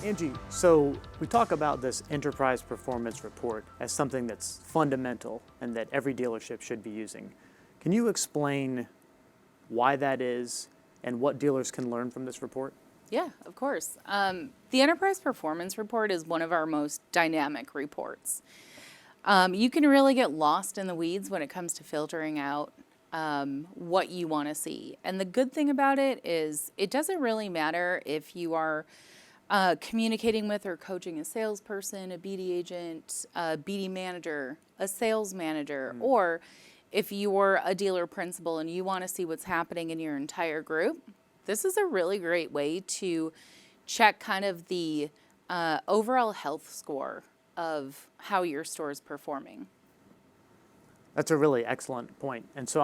Angie, so we talk about this enterprise performance report as something that's fundamental and that every dealership should be using. Can you explain why that is and what dealers can learn from this report? Yeah, of course. The enterprise performance report is one of our most dynamic reports. You can really get lost in the weeds when it comes to filtering out what you want to see. And the good thing about it is it doesn't really matter if you are communicating with or coaching a salesperson, a BD agent, a BD manager, a sales manager, or if you're a dealer principal and you want to see what's happening in your entire group. This is a really great way to check kind of the overall health score of how your store is performing. That's a really excellent point. And so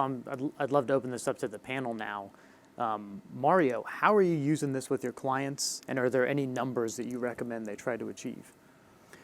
I'd love to open this up to the panel now. Mario, how are you using this with your clients, and are there any numbers that you recommend they try to achieve?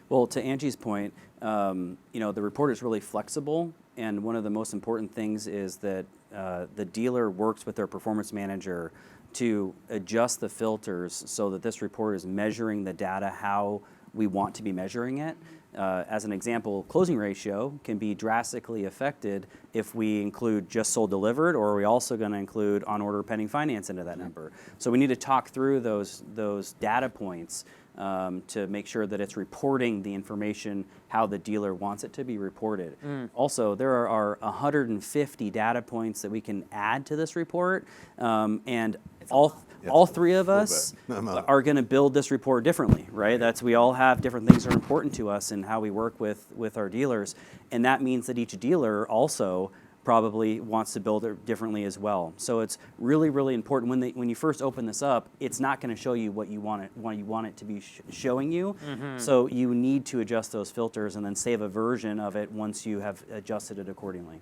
Well, to Angie's point, the report is really flexible, and one of the most important things is that the dealer works with their performance manager to adjust the filters so that this report is measuring the data how we want to be measuring it. As an example, closing ratio can be drastically affected if we include just sold delivered, or are we also going to include on order pending finance into that number? So we need to talk through those data points to make sure that it's reporting the information how the dealer wants it to be reported. Also, there are 150 data points that we can add to this report, and all three of us are going to build this report differently, right? We all have different things that are important to us in how we work with our dealers, and that means that each dealer also probably wants to build it differently as well. So it's really, really important when you first open this up. It's not going to show you what you want it to be showing you. So you need to adjust those filters and then save a version of it once you have adjusted it accordingly.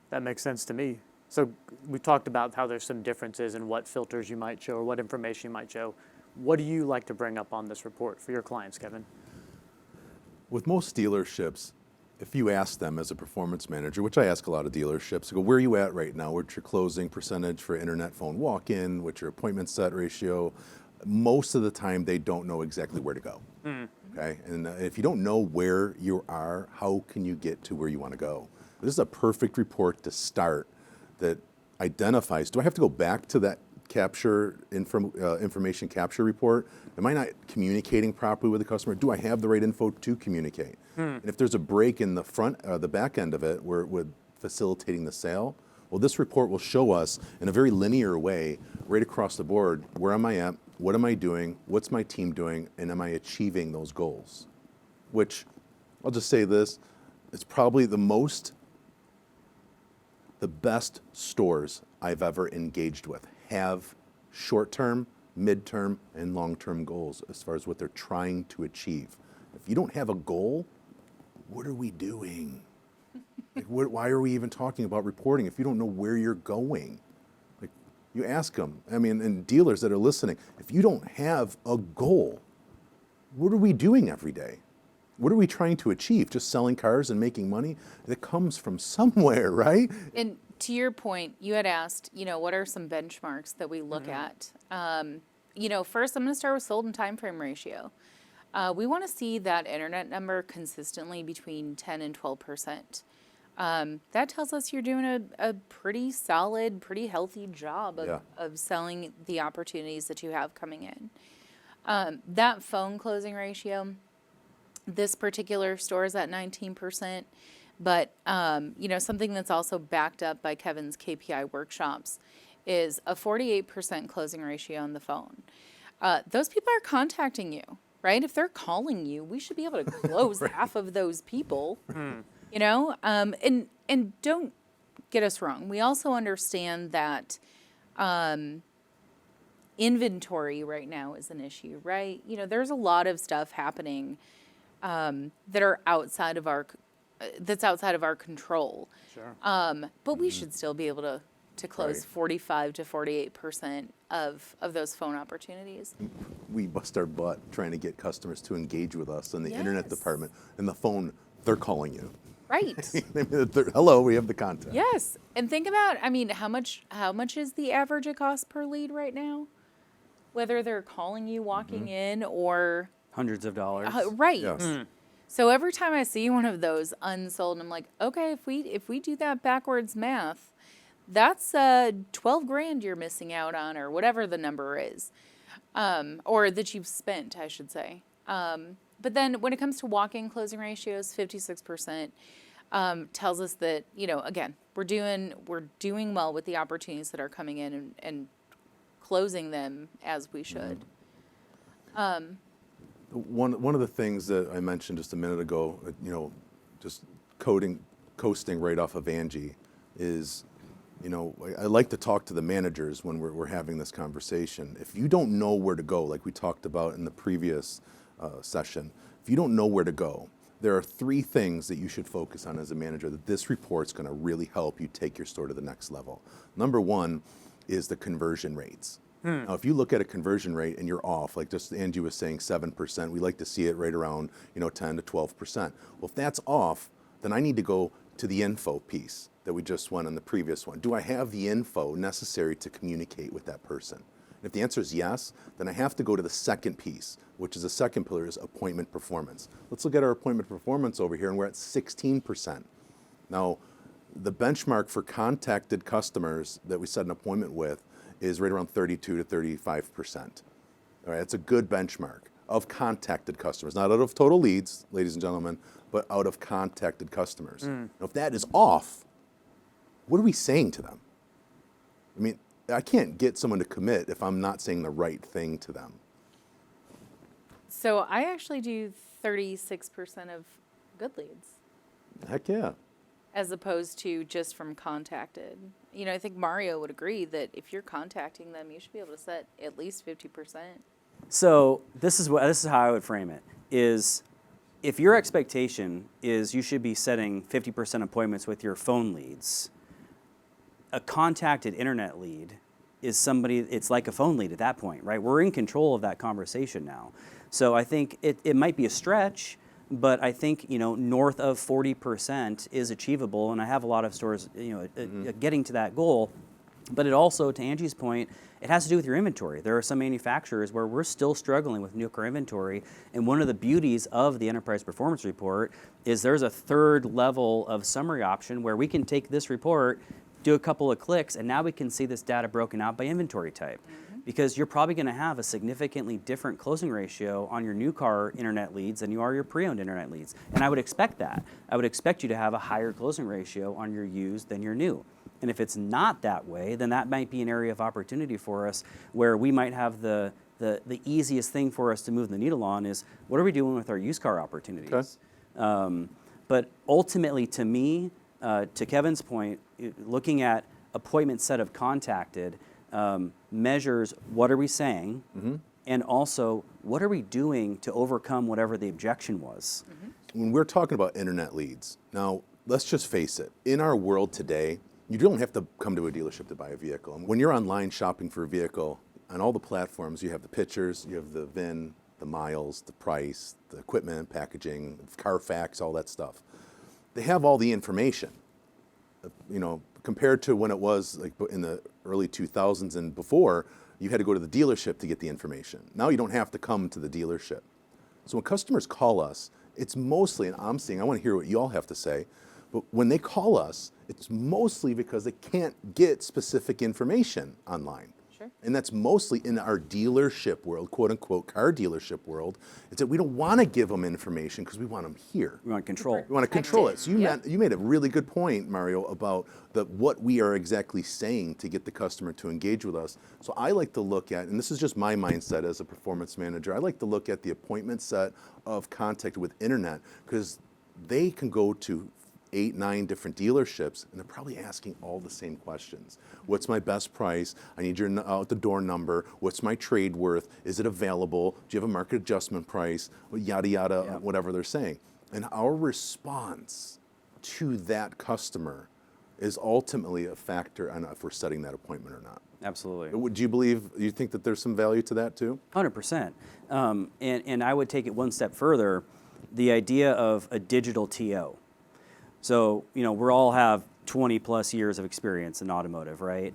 That makes sense to me. So we talked about how there's some differences in what filters you might show or what information you might show. What do you like to bring up on this report for your clients, Kevin? With most dealerships, if you ask them as a performance manager, which I ask a lot of dealerships, I go, where are you at right now? What's your closing percentage for internet phone walk-in? What's your appointment set ratio? Most of the time, they don't know exactly where to go. Okay, and if you don't know where you are, how can you get to where you want to go? This is a perfect report to start that identifies, do I have to go back to that information capture report? Am I not communicating properly with the customer? Do I have the right info to communicate? And if there's a break in the front, the back end of it, where with facilitating the sale, well, this report will show us in a very linear way, right across the board, where am I at, what am I doing, what's my team doing, and am I achieving those goals? Which, I'll just say this, it's probably the best stores I've ever engaged with have short-term, mid-term, and long-term goals as far as what they're trying to achieve. If you don't have a goal, what are we doing? Why are we even talking about reporting if you don't know where you're going? You ask them, and dealers that are listening, if you don't have a goal, what are we doing every day? What are we trying to achieve? Just selling cars and making money? That comes from somewhere, right? And to your point, you had asked, what are some benchmarks that we look at? First I'm going to start with sold and time frame ratio. We want to see that internet number consistently between 10 and 12%. That tells us you're doing a pretty solid, pretty healthy job of selling the opportunities that you have coming in. That phone closing ratio, this particular store is at 19%, but something that's also backed up by Kevin's KPI workshops is a 48% closing ratio on the phone. Those people are contacting you, right? If they're calling you, we should be able to close half of those people, and don't get us wrong. We also understand that inventory right now is an issue, right? There's a lot of stuff happening that are outside of our control. Sure. But we should still be able to close 45 to 48% of those phone opportunities. We bust our butt trying to get customers to engage with us in the internet department. And the phone, they're calling you. Right. Hello, we have the contact. Yes. And think about, how much is the average it costs per lead right now? whether they're calling you walking in or Hundreds of dollars. right. Yes. So every time I see one of those unsold, I'm like, okay, if we do that backwards math, that's 12 grand you're missing out on, or whatever the number is, or that you've spent, I should say. But then when it comes to walk-in closing ratios, 56% tells us that, you know, again, we're doing well with the opportunities that are coming in and closing them as we should. One of the things that I mentioned just a minute ago, you know, just coasting right off of Angie, is, you know, I like to talk to the managers when we're having this conversation. If you don't know where to go, like we talked about in the previous session, if you don't know where to go, there are 3 things that you should focus on as a manager that this report's going to really help you take your store to the next level. Number 1 is the conversion rates. Now, if you look at a conversion rate and you're off, like just Angie was saying, 7%, we like to see it right around, you know, 10 to 12%. Well, if that's off, then I need to go to the info piece that we just went on the previous one. Do I have the info necessary to communicate with that person? And if the answer is yes, then I have to go to the second piece, which is the second pillar, is appointment performance. Let's look at our appointment performance over here, and we're at 16%. Now, the benchmark for contacted customers that we set an appointment with is right around 32 to 35%. All right, that's a good benchmark of contacted customers, not out of total leads, ladies and gentlemen, but out of contacted customers. Now, if that is off, what are we saying to them? I mean, I can't get someone to commit if I'm not saying the right thing to them. So I actually do 36% of good leads, Heck yeah. as opposed to just from contacted. You know, I think Mario would agree that if you're contacting them, you should be able to set at least 50%. So this is how I would frame it, is if your expectation is you should be setting 50% appointments with your phone leads, a contacted internet lead is somebody, it's like a phone lead at that point, right? We're in control of that conversation now. So I think it might be a stretch, but I think, you know, north of 40% is achievable, and I have a lot of stores, you know, getting to that goal. But it also, to Angie's point, it has to do with your inventory. There are some manufacturers where we're still struggling with new car inventory, and one of the beauties of the Enterprise Performance Report is there's a 3rd level of summary option where we can take this report, do a couple of clicks, and now we can see this data broken out by inventory type. Because you're probably going to have a significantly different closing ratio on your new car internet leads than you are your pre-owned internet leads. And I would expect that. I would expect you to have a higher closing ratio on your used than your new. And if it's not that way, then that might be an area of opportunity for us where we might have the easiest thing for us to move the needle on is what are we doing with our used car opportunities? Okay. But ultimately, to me, to Kevin's point, looking at appointment set of contacted, measures what are we saying, and also what are we doing to overcome whatever the objection was. When we're talking about internet leads, now let's just face it, in our world today, you don't have to come to a dealership to buy a vehicle. And when you're online shopping for a vehicle, on all the platforms, you have the pictures, you have the VIN, the miles, the price, the equipment, packaging, Carfax, all that stuff. They have all the information. You know, compared to when it was like in the early 2000s and before, you had to go to the dealership to get the information. Now you don't have to come to the dealership. So when customers call us, it's mostly, and I'm seeing, I want to hear what you all have to say, but when they call us, it's mostly because they can't get specific information online. Sure. And that's mostly in our dealership world, quote unquote, car dealership world. It's that we don't want to give them information because we want them here. We want control. We want to control it. So you, Yep. you made a really good point, Mario, about what we are exactly saying to get the customer to engage with us. So I like to look at, and this is just my mindset as a performance manager, I like to look at the appointment set of contact with internet because they can go to 8, 9 different dealerships, and they're probably asking all the same questions. What's my best price? I need your out the door number. What's my trade worth? Is it available? Do you have a market adjustment price? Yada, yada, Yep. whatever they're saying. And our response to that customer is ultimately a factor on if we're setting that appointment or not. Absolutely. Do you think that there's some value to that too? 100%. And I would take it one step further, the idea of a digital TO. So, you know, we all have 20 plus years of experience in automotive, right?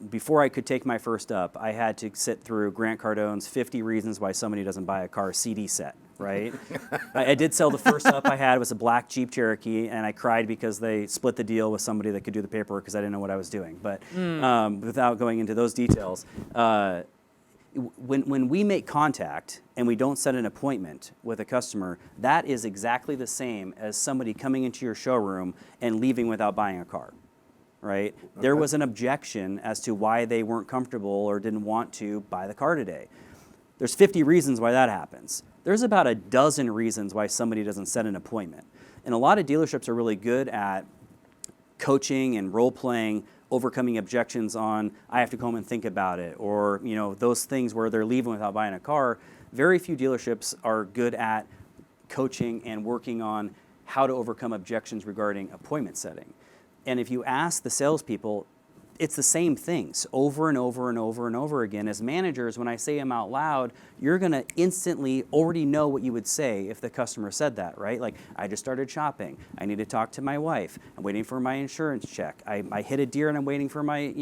Before I could take my first up, I had to sit through Grant Cardone's 50 Reasons Why Somebody Doesn't Buy a Car CD set, right? I did sell the first up I had was a black Jeep Cherokee, and I cried because they split the deal with somebody that could do the paperwork because I didn't know what I was doing. But without going into those details, when we make contact and we don't set an appointment with a customer, that is exactly the same as somebody coming into your showroom and leaving without buying a car, right? Okay. There was an objection as to why they weren't comfortable or didn't want to buy the car today. There's 50 reasons why that happens. There's about a dozen reasons why somebody doesn't set an appointment. And a lot of dealerships are really good at coaching and role-playing, overcoming objections on, I have to go home and think about it, or those things where they're leaving without buying a car. Very few dealerships are good at coaching and working on how to overcome objections regarding appointment setting. And if you ask the salespeople, it's the same things over and over and over and over again. As managers, when I say them out loud, you're going to instantly already know what you would say if the customer said that, right? Like, I just started shopping. I need to talk to my wife. I'm waiting for my insurance check. I hit a deer and I'm waiting for my,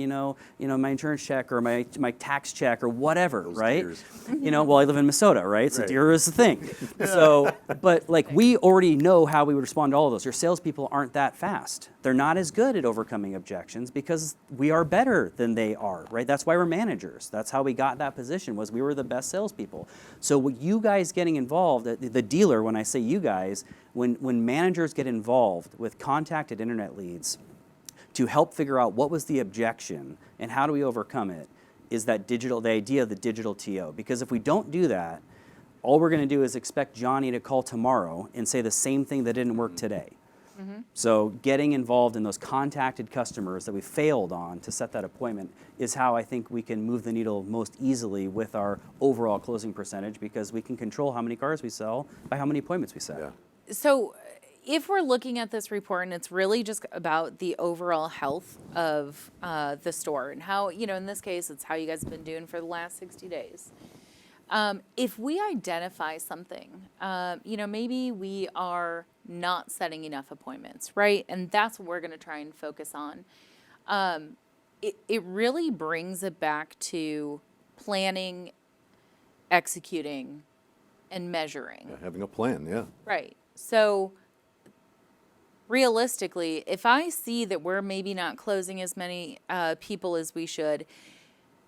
my insurance check or my tax check or whatever, those right? Deers. Well, I live in Minnesota, right? So deer is the thing. So, but like we already know how we would respond to all of those. Your salespeople aren't that fast. They're not as good at overcoming objections because we are better than they are, right? That's why we're managers. That's how we got that position, was we were the best salespeople. So what you guys getting involved, the dealer, when I say you guys, when managers get involved with contacted internet leads to help figure out what was the objection and how do we overcome it, is the idea of the digital TO. Because if we don't do that, all we're going to do is expect Johnny to call tomorrow and say the same thing that didn't work today. Mm-hmm. So getting involved in those contacted customers that we failed on to set that appointment is how I think we can move the needle most easily with our overall closing percentage, because we can control how many cars we sell by how many appointments we set. Yeah. So if we're looking at this report and it's really just about the overall health of the store and how, in this case, it's how you guys have been doing for the last 60 days. If we identify something, maybe we are not setting enough appointments, right? And that's what we're going to try and focus on. It really brings it back to planning, executing, and measuring. Yeah, having a plan, yeah. Right. So realistically, if I see that we're maybe not closing as many people as we should,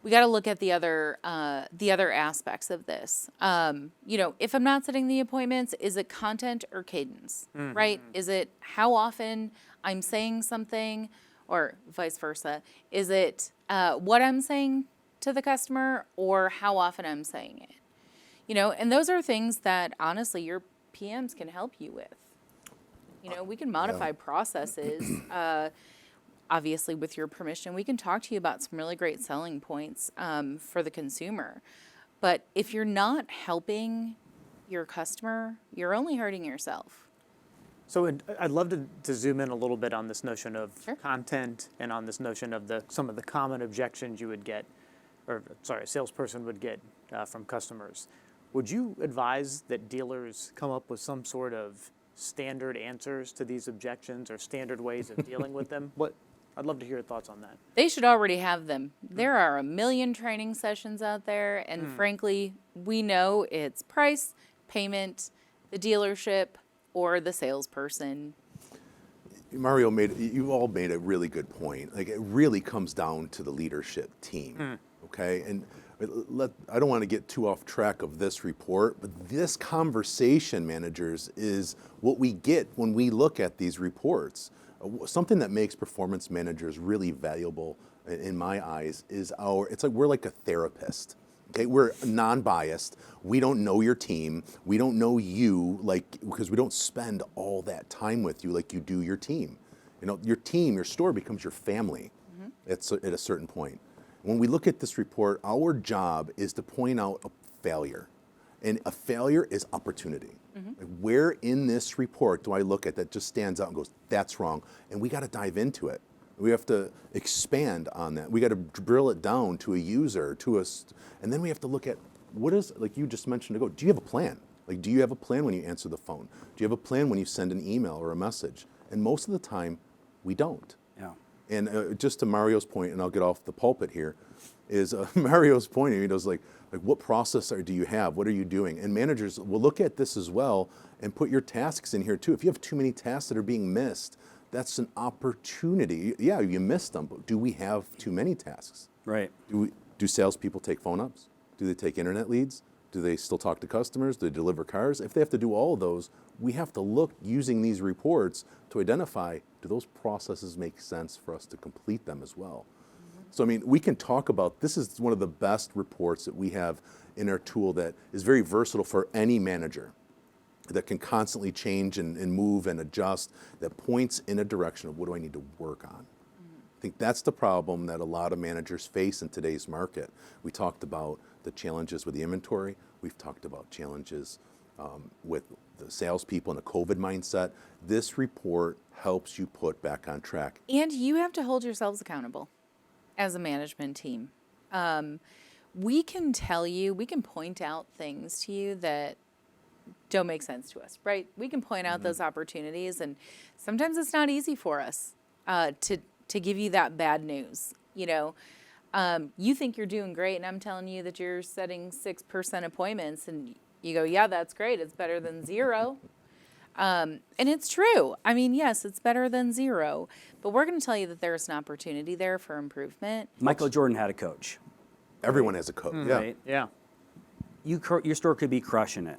we got to look at the other aspects of this. If I'm not setting the appointments, is it content or cadence, right? Is it how often I'm saying something, or vice versa? Is it what I'm saying to the customer, or how often I'm saying it? And those are things that honestly your PMs can help you with. We can modify processes. Obviously, with your permission, we can talk to you about some really great selling points for the consumer. But if you're not helping your customer, you're only hurting yourself. So I'd love to zoom in a little bit on this notion of Sure. content and on this notion of some of the common objections you would get, a salesperson would get from customers. Would you advise that dealers come up with some sort of standard answers to these objections or standard ways of dealing with them? I'd love to hear your thoughts on that. They should already have them. There are a million training sessions out there, and frankly, we know it's price, payment, the dealership, or the salesperson. Mario, you all made a really good point. Like, it really comes down to the leadership team, okay? And I don't want to get too off track of this report, but this conversation, managers, is what we get when we look at these reports. Something that makes performance managers really valuable in my eyes is it's like we're like a therapist. Okay, we're non-biased. We don't know your team. We don't know you because we don't spend all that time with you like you do your team. Your team, your store becomes your family at a certain point. When we look at this report, our job is to point out a failure. And a failure is opportunity. Like, where in this report do I look at that just stands out and goes, that's wrong? And we got to dive into it. We have to expand on that. We got to drill it down to a user, and then we have to look at like you just mentioned ago, do you have a plan? Like, do you have a plan when you answer the phone? Do you have a plan when you send an email or a message? And most of the time, we don't. And just to Mario's point, and I'll get off the pulpit here, is Mario's point, he goes like what process do you have? What are you doing? And managers will look at this as well and put your tasks in here too. If you have too many tasks that are being missed, that's an opportunity. Yeah, you missed them, but do we have too many tasks? Right. Do salespeople take phone ups? Do they take internet leads? Do they still talk to customers? Do they deliver cars? If they have to do all of those, we have to look using these reports to identify, do those processes make sense for us to complete them as well? So, I mean, we can talk about, this is one of the best reports that we have in our tool that is very versatile for any manager, that can constantly change and move and adjust, that points in a direction of what do I need to work on. I think that's the problem that a lot of managers face in today's market. We talked about the challenges with the inventory. We've talked about challenges with the salespeople and a COVID mindset. This report helps you put back on track. And you have to hold yourselves accountable as a management team. We can tell you, we can point out things to you that don't make sense to us, right? We can point out those opportunities, and sometimes it's not easy for us to give you that bad news. You know, you think you're doing great, and I'm telling you that you're setting 6% appointments, and you go, yeah, that's great. It's better than 0. And it's true. I mean, yes, it's better than 0, but we're going to tell you that there's an opportunity there for improvement. Michael Jordan had a coach. Everyone has a coach. Yeah. Right? Yeah. Your store could be crushing it.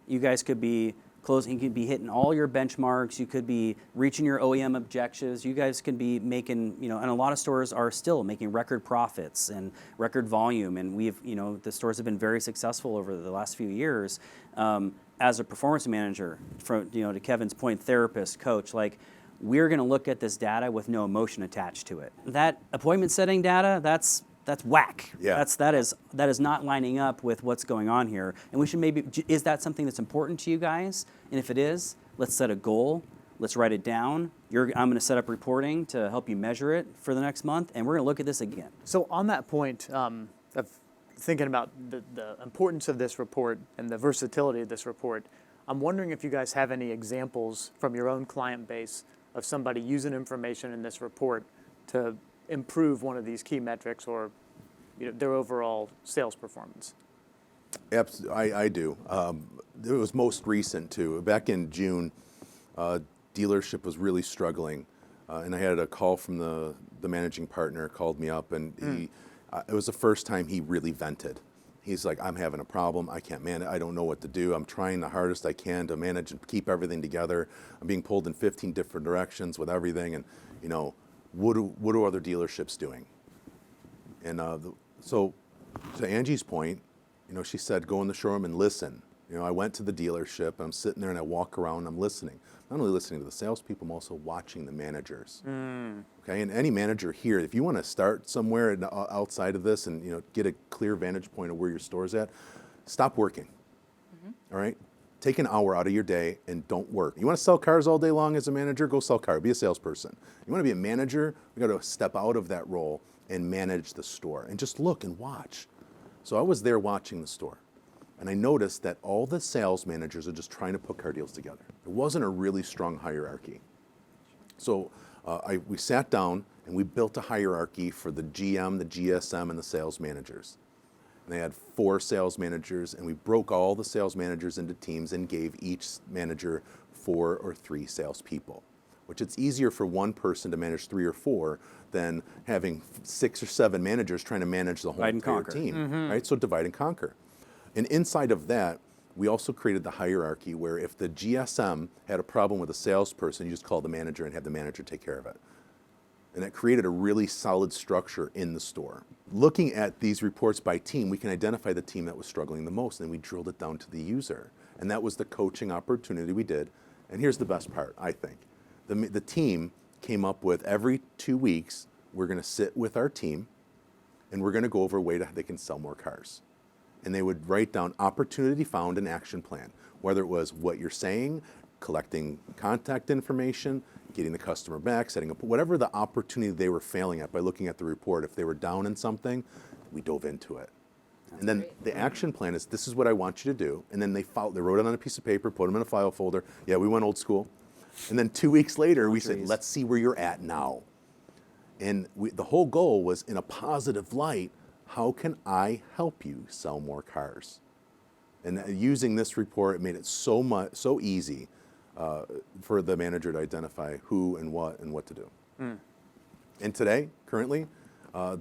You guys could be closing, you could be hitting all your benchmarks. You could be reaching your OEM objectives. You guys could be making, you know, and a lot of stores are still making record profits and record volume. And we've, you know, the stores have been very successful over the last few years. As a performance manager, from, you know, to Kevin's point, therapist, coach, like, we're going to look at this data with no emotion attached to it. That appointment setting data, that's whack. Yeah. That is not lining up with what's going on here. And we should maybe, is that something that's important to you guys? And if it is, let's set a goal. Let's write it down. I'm going to set up reporting to help you measure it for the next month, and we're going to look at this again. So on that point of thinking about the importance of this report and the versatility of this report, I'm wondering if you guys have any examples from your own client base of somebody using information in this report to improve one of these key metrics or, you know, their overall sales performance. Absolutely, I do. It was most recent too. Back in June, dealership was really struggling, and I had a call from the managing partner. Called me up, and it was the first time he really vented. He's like, I'm having a problem. I can't manage. I don't know what to do. I'm trying the hardest I can to manage and keep everything together. I'm being pulled in 15 different directions with everything, and you know, what are other dealerships doing? And so, to Angie's point, you know, she said, go in the showroom and listen. You know, I went to the dealership, I'm sitting there and I walk around and I'm listening. Not only listening to the salespeople, I'm also watching the managers. Okay, and any manager here, if you want to start somewhere outside of this and, you know, get a clear vantage point of where your store's at, stop working. All right? Take an hour out of your day and don't work. You want to sell cars all day long as a manager? Go sell cars. Be a salesperson. You want to be a manager? You got to step out of that role and manage the store and just look and watch. So I was there watching the store, and I noticed that all the sales managers are just trying to put car deals together. There wasn't a really strong hierarchy. So we sat down and we built a hierarchy for the GM, the GSM, and the sales managers. And they had 4 sales managers, and we broke all the sales managers into teams and gave each manager 4 or 3 salespeople, which it's easier for one person to manage 3 or 4 than having 6 or 7 managers trying to manage the whole entire team, right? So divide and conquer. And inside of that, we also created the hierarchy where if the GSM had a problem with a salesperson, you just call the manager and have the manager take care of it. And that created a really solid structure in the store. Looking at these reports by team, we can identify the team that was struggling the most, and we drilled it down to the user. And that was the coaching opportunity we did. And here's the best part, I think. The team came up with every 2 weeks, we're going to sit with our team, and we're going to go over a way that they can sell more cars. And they would write down opportunity found and action plan, whether it was what you're saying, collecting contact information, getting the customer back, setting up, whatever the opportunity they were failing at by looking at the report. If they were down in something, we dove into it. And then the action plan is, this is what I want you to do. And then they wrote it on a piece of paper, put them in a file folder. Yeah, we went old school. And then 2 weeks later, we said, let's see where you're at now. And the whole goal was in a positive light, how can I help you sell more cars? And using this report, it made it so easy for the manager to identify who and what to do. And today, currently,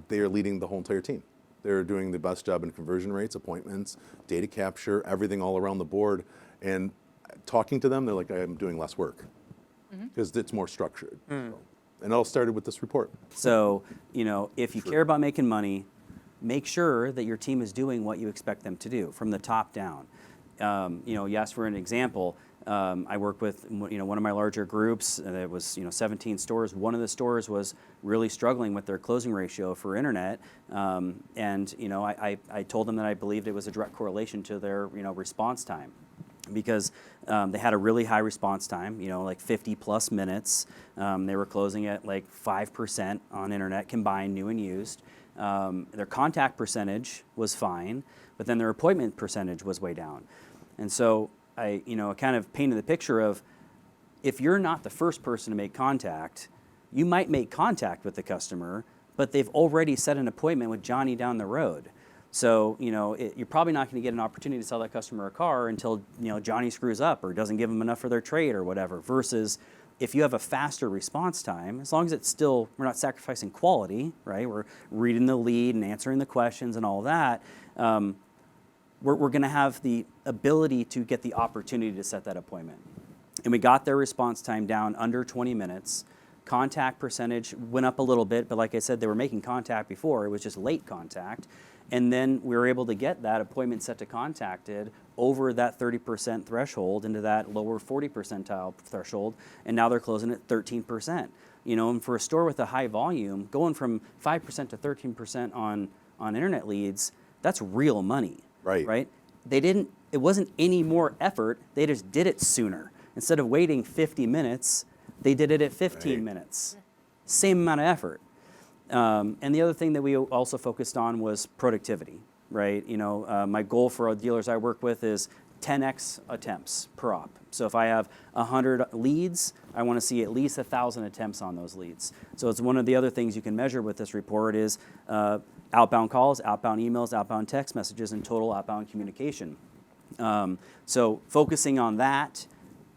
they are leading the whole entire team. They're doing the best job in conversion rates, appointments, data capture, everything all around the board. And talking to them, they're like, I'm doing less work because it's more structured. So, and it all started with this report. So, if you care about making money, make sure that your team is doing what you expect them to do from the top down. You asked for an example. I work with one of my larger groups that was 17 stores. One of the stores was really struggling with their closing ratio for internet, and I told them that I believed it was a direct correlation to their response time, because they had a really high response time, like 50 plus minutes. They were closing at like 5% on internet combined, new and used. Their contact percentage was fine, but then their appointment percentage was way down. And so I kind of painted the picture of, if you're not the first person to make contact, you might make contact with the customer, but they've already set an appointment with Johnny down the road. So, you're probably not going to get an opportunity to sell that customer a car until, Johnny screws up or doesn't give them enough for their trade or whatever, versus if you have a faster response time, as long as it's still, we're not sacrificing quality, right? We're reading the lead and answering the questions and all that. We're going to have the ability to get the opportunity to set that appointment. And we got their response time down under 20 minutes. Contact percentage went up a little bit, but like I said, they were making contact before. It was just late contact. And then we were able to get that appointment set to contacted over that 30% threshold into that lower 40 percentile threshold, and now they're closing at 13%. And for a store with a high volume, going from 5% to 13% on internet leads, that's real money. Right? It wasn't any more effort, they just did it sooner. Instead of waiting 50 minutes, they did it at 15 minutes. Same amount of effort. And the other thing that we also focused on was productivity, right? My goal for dealers I work with is 10x attempts per op. So if I have 100 leads, I want to see at least 1,000 attempts on those leads. So it's one of the other things you can measure with this report is outbound calls, outbound emails, outbound text messages, and total outbound communication. So focusing on that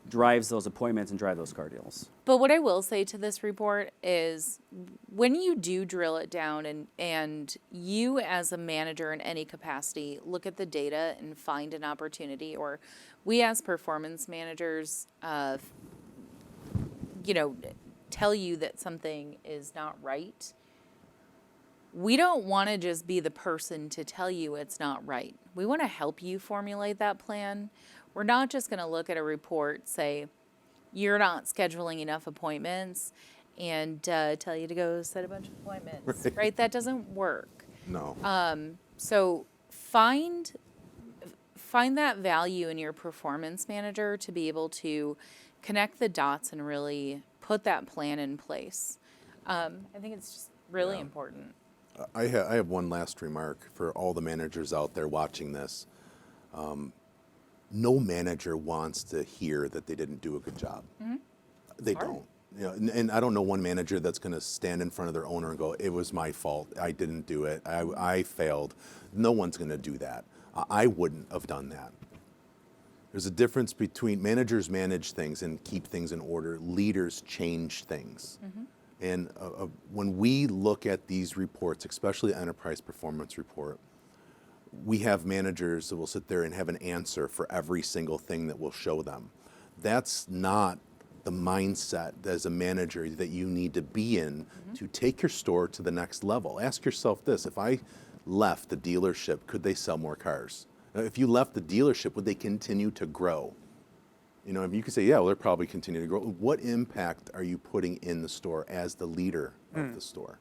drives those appointments and drive those car deals. But what I will say to this report is, when you do drill it down and you as a manager in any capacity look at the data and find an opportunity, or we as performance managers, tell you that something is not right, we don't want to just be the person to tell you it's not right. We want to help you formulate that plan. We're not just going to look at a report, say, you're not scheduling enough appointments, and tell you to go set a bunch of appointments, right? That doesn't work. No. So find that value in your performance manager to be able to connect the dots and really put that plan in place. I think it's just really important. I have one last remark for all the managers out there watching this. No manager wants to hear that they didn't do a good job. They don't. And I don't know one manager that's going to stand in front of their owner and go, it was my fault, I didn't do it, I failed. No one's going to do that. I wouldn't have done that. There's a difference between managers manage things and keep things in order. Leaders change things. And when we look at these reports, especially the Enterprise Performance Report, we have managers that will sit there and have an answer for every single thing that we'll show them. That's not the mindset as a manager that you need to be in to take your store to the next level. Ask yourself this: if I left the dealership, could they sell more cars? If you left the dealership, would they continue to grow? If you could say, yeah, well, they'll probably continue to grow. What impact are you putting in the store as the leader of the store?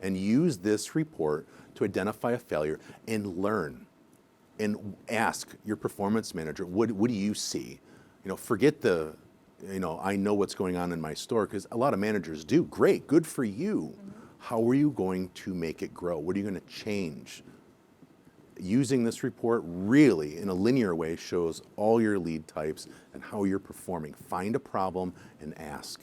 And use this report to identify a failure and learn, and ask your performance manager, what do you see? Forget the, I know what's going on in my store, because a lot of managers do. Great, good for you. How are you going to make it grow? What are you going to change? Using this report really in a linear way shows all your lead types and how you're performing. Find a problem and ask,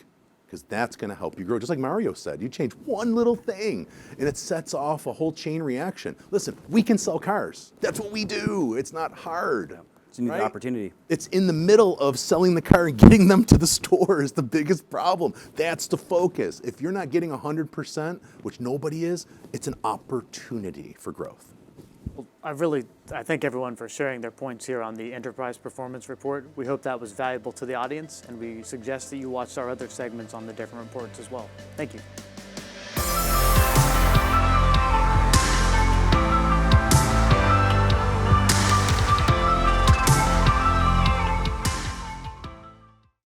because that's going to help you grow. Just like Mario said, you change one little thing and it sets off a whole chain reaction. Listen, we can sell cars. That's what we do. It's not hard. So you need right? the opportunity. It's in the middle of selling the car and getting them to the store is the biggest problem. That's the focus. If you're not getting 100%, which nobody is, it's an opportunity for growth. Well, I thank everyone for sharing their points here on the Enterprise Performance Report. We hope that was valuable to the audience, and we suggest that you watch our other segments on the different reports as well. Thank you.